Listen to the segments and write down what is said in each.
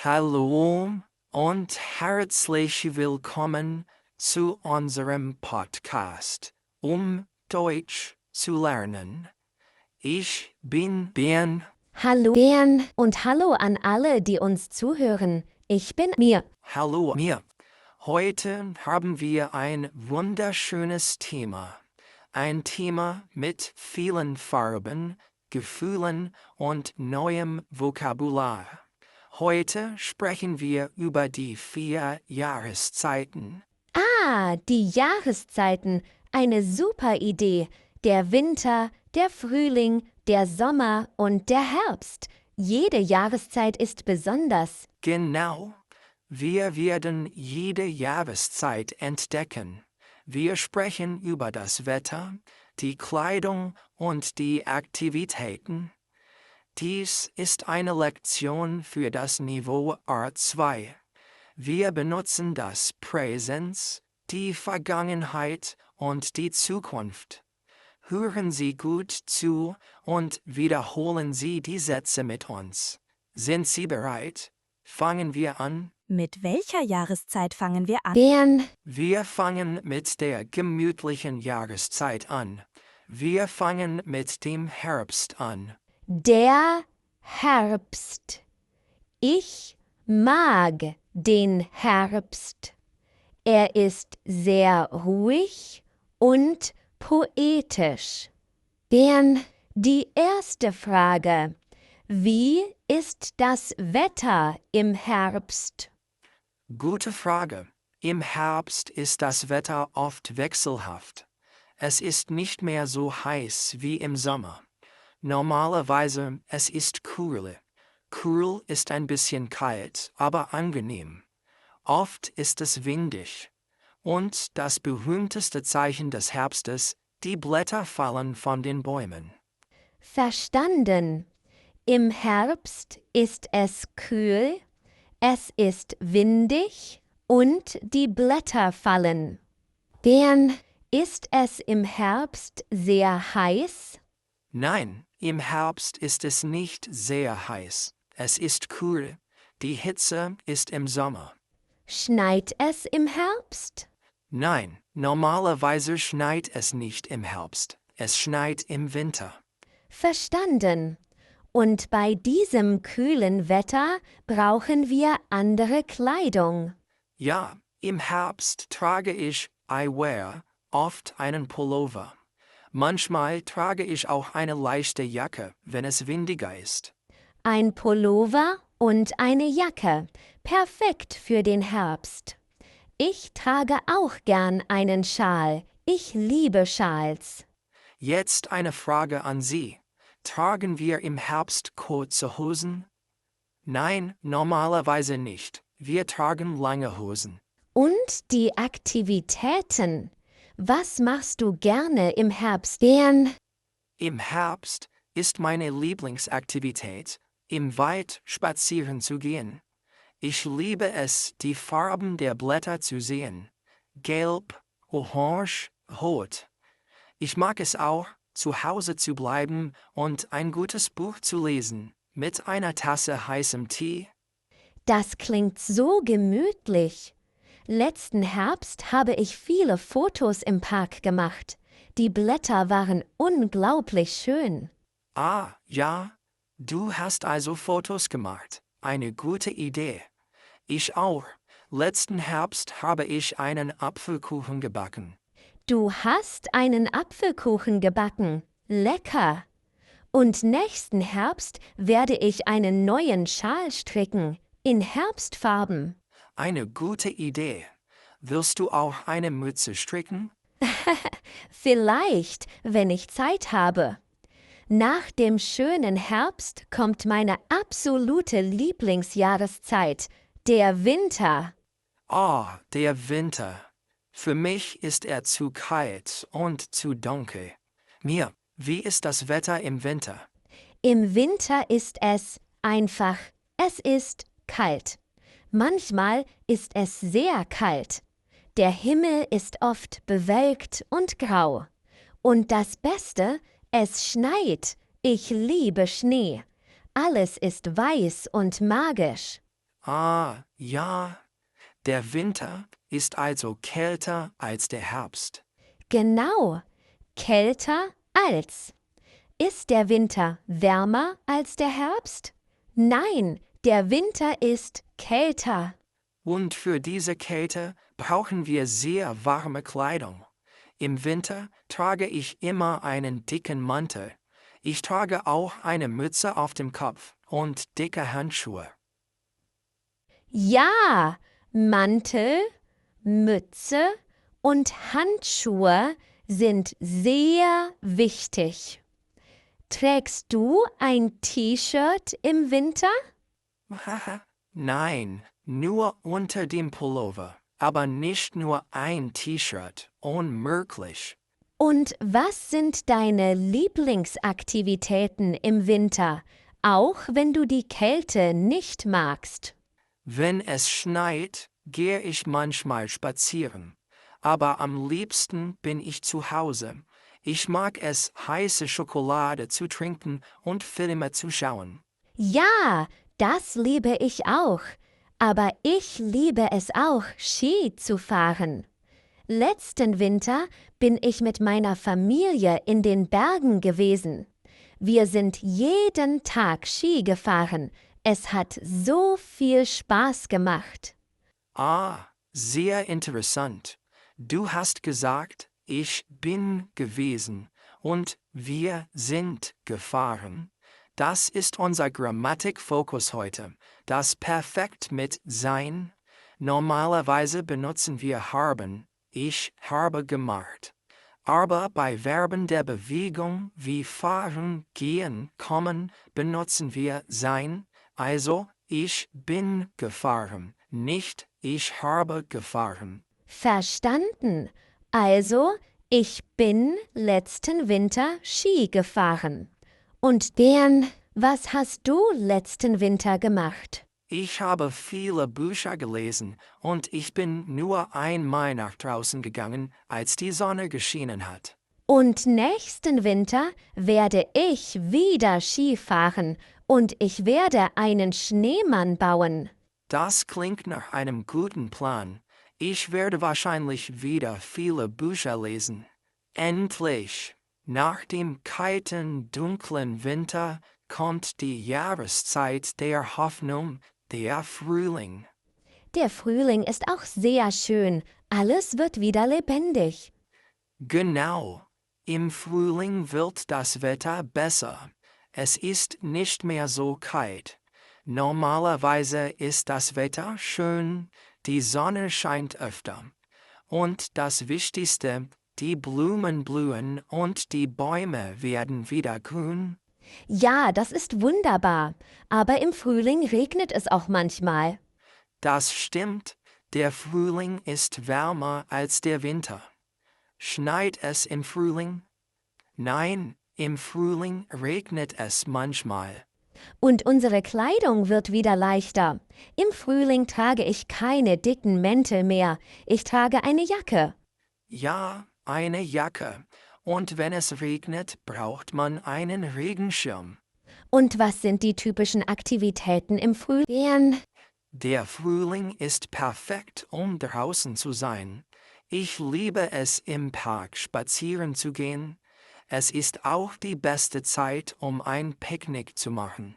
Hallo und herzlich willkommen zu unserem Podcast, um Deutsch zu lernen. Ich bin Ben. Hallo Bern und hallo an alle, die uns zuhören. Ich bin Mir. Hallo mir. Heute haben wir ein wunderschönes Thema. Ein Thema mit vielen Farben, Gefühlen und neuem Vokabular. Heute sprechen wir über die 4 Jahreszeiten. Die Jahreszeiten. Eine super Idee. Der Winter, der Frühling, der Sommer und der Herbst. Jede Jahreszeit ist besonders. Genau. Wir werden jede Jahreszeit entdecken. Wir sprechen über das Wetter, die Kleidung und die Aktivitäten. Dies ist eine Lektion für das Niveau R2. Wir benutzen das Präsens, die Vergangenheit und die Zukunft. Hören Sie gut zu und wiederholen Sie die Sätze mit uns. Sind Sie bereit? Fangen wir an? Mit welcher Jahreszeit fangen wir an? Bern, Wir fangen mit der gemütlichen Jahreszeit an. Wir fangen mit dem Herbst an. der Herbst. Ich mag den Herbst. Er ist sehr ruhig und poetisch. Bern, die erste Frage. Wie ist das Wetter im Herbst? Gute Frage. Im Herbst ist das Wetter oft wechselhaft. Es ist nicht mehr so heiß wie im Sommer. Normalerweise es ist kühl. Kühl ist ein bisschen kalt, aber angenehm. Oft ist es windig. Und das berühmteste Zeichen des Herbstes, die Blätter fallen von den Bäumen. Verstanden. Im Herbst ist es kühl, es ist windig und die Blätter fallen. Bern, ist es im Herbst sehr heiß? Nein, im Herbst ist es nicht sehr heiß. Es ist kühl. Die Hitze ist im Sommer. Schneit es im Herbst? Nein, normalerweise schneit es nicht im Herbst. Es schneit im Winter. Verstanden. Und bei diesem kühlen Wetter brauchen wir andere Kleidung. Ja, im Herbst trage ich, I wear, oft einen Pullover. Manchmal trage ich auch eine leichte Jacke, wenn es windiger ist. Ein Pullover und eine Jacke. Perfekt für den Herbst. Ich trage auch gern einen Schal. Ich liebe Schals. Jetzt eine Frage an Sie. Tragen wir im Herbst kurze Hosen? Nein, normalerweise nicht. Wir tragen lange Hosen. Und die Aktivitäten. Was machst du gerne im Herbst, Bern? Im Herbst ist meine Lieblingsaktivität, im Wald spazieren zu gehen. Ich liebe es, die Farben der Blätter zu sehen. Gelb, orange, rot. Ich mag es auch, zu Hause zu bleiben und ein gutes Buch zu lesen, mit einer Tasse heißem Tee. Das klingt so gemütlich. Letzten Herbst habe ich viele Fotos im Park gemacht. Die Blätter waren unglaublich schön. Ah, ja, du hast also Fotos gemacht. Eine gute Idee. Ich auch. Letzten Herbst habe ich einen Apfelkuchen gebacken. Du hast einen Apfelkuchen gebacken. Lecker. Und nächsten Herbst werde ich einen neuen Schal stricken. In Herbstfarben. Eine gute Idee. Willst du auch eine Mütze stricken? Vielleicht, wenn ich Zeit habe. Nach dem schönen Herbst kommt meine absolute Lieblingsjahreszeit, der Winter. Ah, der Winter. Für mich ist er zu kalt und zu dunkel. Mir, wie ist das Wetter im Winter? Im Winter ist es einfach, es ist kalt. Manchmal ist es sehr kalt. Der Himmel ist oft bewölkt und grau. Und das Beste, es schneit. Ich liebe Schnee. Alles ist weiß und magisch. Ah, ja. Der Winter ist also kälter als der Herbst. Genau, kälter als. Ist der Winter wärmer als der Herbst? Nein, der Winter ist kälter. Und für diese Kälte brauchen wir sehr warme Kleidung. Im Winter trage ich immer einen dicken Mantel. Ich trage auch eine Mütze auf dem Kopf und dicke Handschuhe. Ja, Mantel, Mütze und Handschuhe sind sehr wichtig. Trägst du ein T-Shirt im Winter? Haha, nein, nur unter dem Pullover, aber nicht nur ein T-Shirt, unmöglich. Und was sind deine Lieblingsaktivitäten im Winter, auch wenn du die Kälte nicht magst? Wenn es schneit, gehe ich manchmal spazieren, aber am liebsten bin ich zu Hause. Ich mag es, heiße Schokolade zu trinken und Filme zu schauen. Ja, das liebe ich auch. Aber ich liebe es auch, Ski zu fahren. Letzten Winter bin ich mit meiner Familie in den Bergen gewesen. Wir sind jeden Tag Ski gefahren. Es hat so viel Spaß gemacht. Ah, sehr interessant. Du hast gesagt, ich bin gewesen und wir sind gefahren. Das ist unser Grammatikfokus heute. Das perfekt mit sein. Normalerweise benutzen wir haben. Ich habe gemacht. Aber bei Verben der Bewegung wie fahren, gehen, kommen benutzen wir sein. Also, ich bin gefahren, nicht ich habe gefahren. Verstanden. Also, ich bin letzten Winter Ski gefahren. Und Bern, was hast du letzten Winter gemacht? Ich habe viele Bücher gelesen und ich bin nur einmal nach draußen gegangen, als die Sonne geschienen hat. Und nächsten Winter werde ich wieder Ski fahren und ich werde einen Schneemann bauen. Das klingt nach einem guten Plan. Ich werde wahrscheinlich wieder viele Bücher lesen. Endlich! Nach dem kalten, dunklen Winter kommt die Jahreszeit der Hoffnung, der Frühling. Der Frühling ist auch sehr schön. Alles wird wieder lebendig. Genau. Im Frühling wird das Wetter besser. Es ist nicht mehr so kalt. Normalerweise ist das Wetter schön, die Sonne scheint öfter. Und das Wichtigste, die Blumen blühen und die Bäume werden wieder grün. Ja, das ist wunderbar. Aber im Frühling regnet es auch manchmal. Das stimmt, der Frühling ist wärmer als der Winter. Schneit es im Frühling? Nein, im Frühling regnet es manchmal. Und unsere Kleidung wird wieder leichter. Im Frühling trage ich keine dicken Mäntel mehr. Ich trage eine Jacke. Ja, eine Jacke. Und wenn es regnet, braucht man einen Regenschirm. Und was sind die typischen Aktivitäten im Frühling? Der Frühling ist perfekt, um draußen zu sein. Ich liebe es, im Park spazieren zu gehen. Es ist auch die beste Zeit, um ein Picknick zu machen.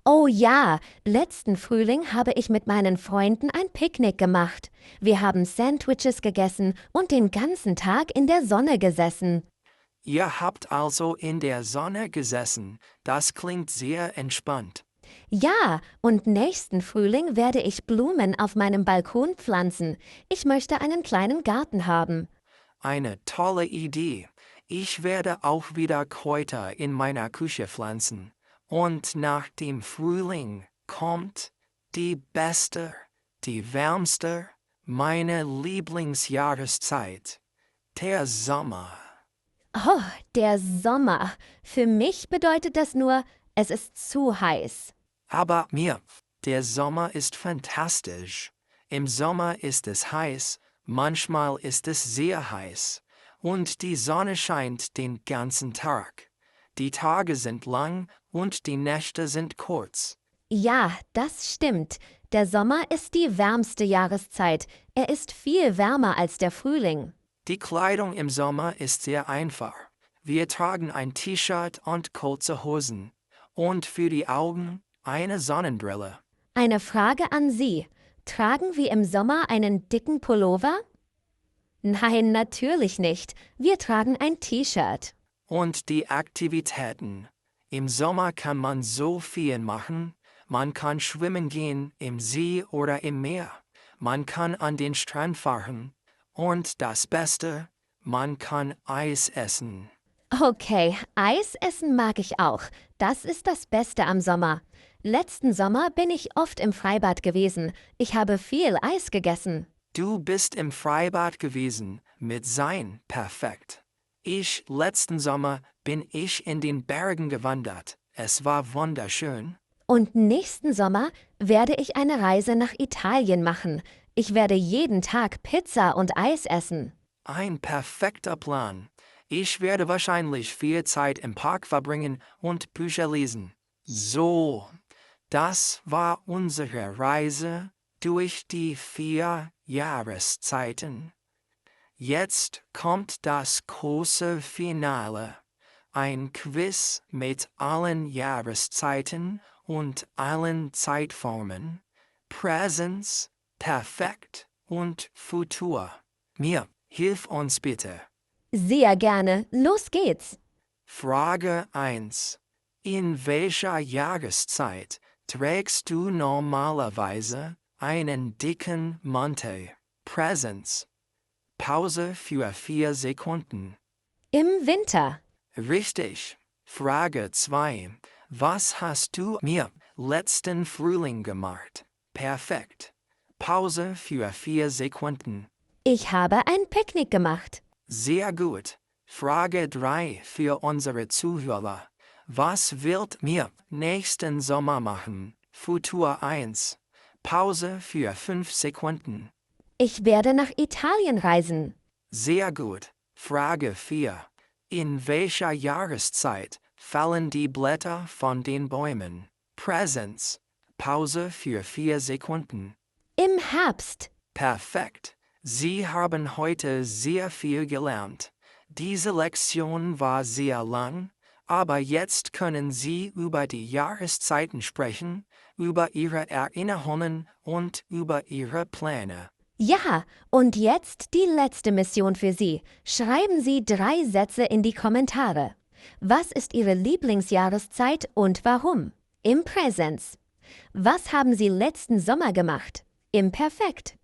Oh ja, letzten Frühling habe ich mit meinen Freunden ein Picknick gemacht. Wir haben Sandwiches gegessen und den ganzen Tag in der Sonne gesessen. Ihr habt also in der Sonne gesessen. Das klingt sehr entspannt. Ja, und nächsten Frühling werde ich Blumen auf meinem Balkon pflanzen. Ich möchte einen kleinen Garten haben. Eine tolle Idee. Ich werde auch wieder Kräuter in meiner Küche pflanzen. Und nach dem Frühling kommt die beste, die wärmste, meine Lieblingsjahreszeit, der Sommer. Oh, der Sommer. Für mich bedeutet das nur, es ist zu heiß. Aber mir, der Sommer ist fantastisch. Im Sommer ist es heiß, manchmal ist es sehr heiß. Und die Sonne scheint den ganzen Tag. Die Tage sind lang und die Nächte sind kurz. Ja, das stimmt. Der Sommer ist die wärmste Jahreszeit. Er ist viel wärmer als der Frühling. Die Kleidung im Sommer ist sehr einfach. Wir tragen ein T-Shirt und kurze Hosen. Und für die Augen eine Sonnenbrille. Eine Frage an Sie. Tragen wir im Sommer einen dicken Pullover? Nein, natürlich nicht. Wir tragen ein T-Shirt. Und die Aktivitäten. Im Sommer kann man so viel machen. Man kann schwimmen gehen im See oder im Meer. Man kann an den Strand fahren. Und das Beste, man kann Eis essen. Okay, Eis essen mag ich auch. Das ist das Beste am Sommer. Letzten Sommer bin ich oft im Freibad gewesen. Ich habe viel Eis gegessen. Du bist im Freibad gewesen, mit Sein perfekt. Letzten Sommer bin ich in den Bergen gewandert. Es war wunderschön. Und nächsten Sommer werde ich eine Reise nach Italien machen. Ich werde jeden Tag Pizza und Eis essen. Ein perfekter Plan. Ich werde wahrscheinlich viel Zeit im Park verbringen und Bücher lesen. So, das war unsere Reise durch die 4 Jahreszeiten. Jetzt kommt das große Finale. Ein Quiz mit allen Jahreszeiten und allen Zeitformen. Präsens, Perfekt und Futur. Mir, hilf uns bitte. Sehr gerne. Los geht's. Frage 1. In welcher Jahreszeit trägst du normalerweise einen dicken Mantel? Präsens. Pause für 4 Sekunden. Im Winter. Richtig. Frage 2. Was hast du mir letzten Frühling gemacht? Perfekt. Pause für 4 Sekunden. Ich habe ein Picknick gemacht. Sehr gut. Frage 3 für unsere Zuhörer. Was wird mir nächsten Sommer machen? Futur 1. Pause für 5 Sekunden. Ich werde nach Italien reisen. Sehr gut. Frage 4. In welcher Jahreszeit fallen die Blätter von den Bäumen? Präsens. Pause für 4 Sekunden. Im Herbst. Perfekt. Sie haben heute sehr viel gelernt. Diese Lektion war sehr lang, aber jetzt können Sie über die Jahreszeiten sprechen, über Ihre Erinnerungen und über Ihre Pläne. Ja, und jetzt die letzte Mission für Sie. Schreiben Sie 3 Sätze in die Kommentare. Was ist Ihre Lieblingsjahreszeit und warum? Im Präsens. Was haben Sie letzten Sommer gemacht? Im Perfekt.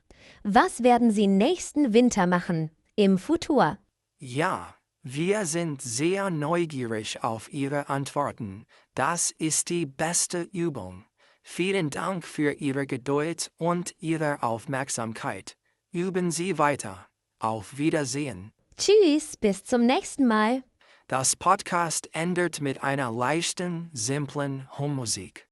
Was werden Sie nächsten Winter machen? Im Futur. Ja, wir sind sehr neugierig auf Ihre Antworten. Das ist die beste Übung. Vielen Dank für Ihre Geduld und Ihre Aufmerksamkeit. Üben Sie weiter. Auf Wiedersehen. Tschüss, bis zum nächsten Mal. Das Podcast endet mit einer leichten, simplen Home-Musik.